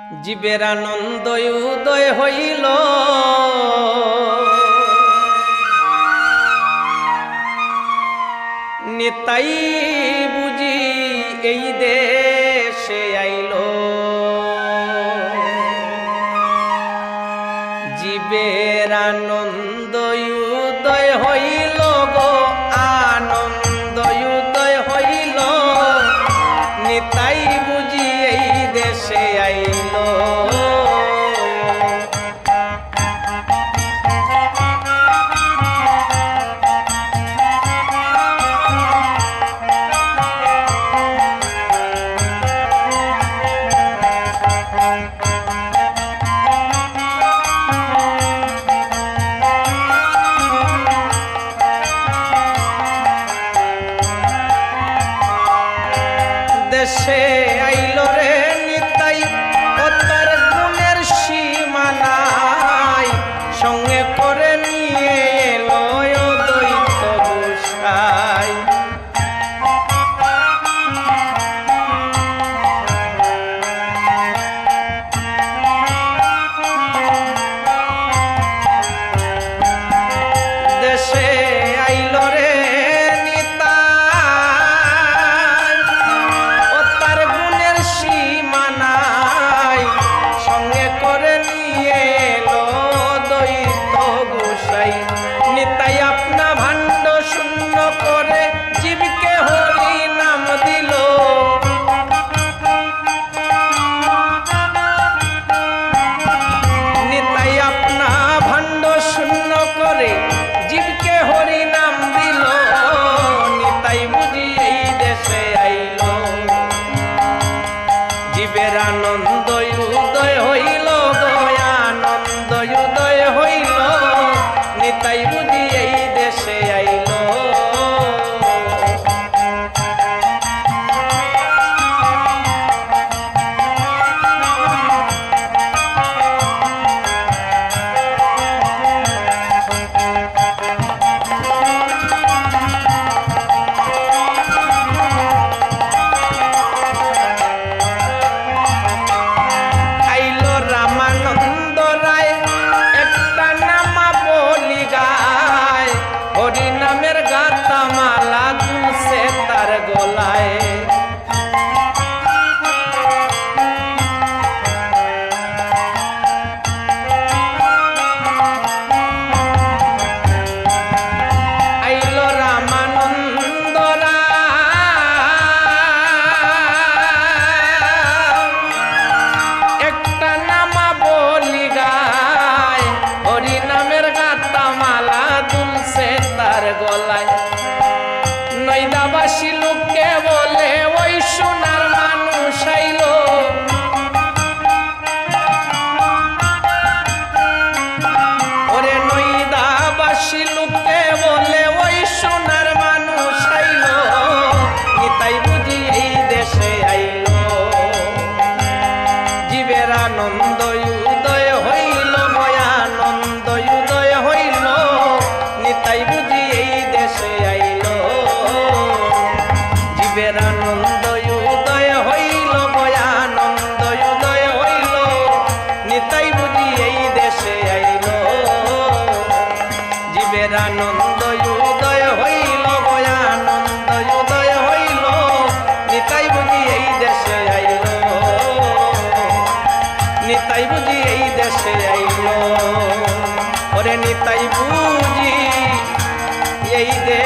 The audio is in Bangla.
জীবের আনন্দ উদয় হইল, নিতাই বুঝি এই দেশে আইল। জীবের আনন্দ উদয় হইল গো, আনন্দ উদয় হইল, নিতাই বুঝি এই দেশে আইল। দেশে আইল রে নিতাই, ও তার গুণের সীমা নাই, সঙ্গে করে নিয়ে এলো অদ্বৈত গোসাই। দেশে আইল রে নিতাই আপনা ভাণ্ড শূন্য করে জীবকে হরি নাম দিল। নিতাই আপনা ভাণ্ড শূন্য করে জীবকে হরি নাম দিল। নিতাই বুঝি এই দেশে আইল। জীবের আনন্দ উদয় হইল গো, আনন্দ উদয় হইল, নিতাই বুঝি এই দেশে আইল। আইল রামানন্দ রায়, একটা নামা বলি গায়, হরি নামের গাতা মালা দুলছে তার গলায়। আইল রামানন্দ একটা নামা বলি গায়, হরি নামের গাতা মালা দুলছে তার গলায়। নৈদাবাসী লোককে বলে ওই সোনার মানুষ আইল। ওরে নৈদাবাসী লোককে বলে ওই সোনার মানুষ আইল। নিতাই বুঝি এই দেশে আইল। জীবের আনন্দ উদয় হইল, আনন্দ উদয় হইল, নিতাই বুঝি এই দেশে আইল। জীবের আনন্দ উদয় হইল, আনন্দ উদয় হইল, নিতাই বুঝি এই দেশে আইল। জীবের আনন্দ উদয় হইল, আনন্দ উদয় হইল, নিতাই বুঝি এই দেশে আইল। নিতাই বুঝি এই দেশে আইল। ওরে নিতাই বুঝি এই দেশে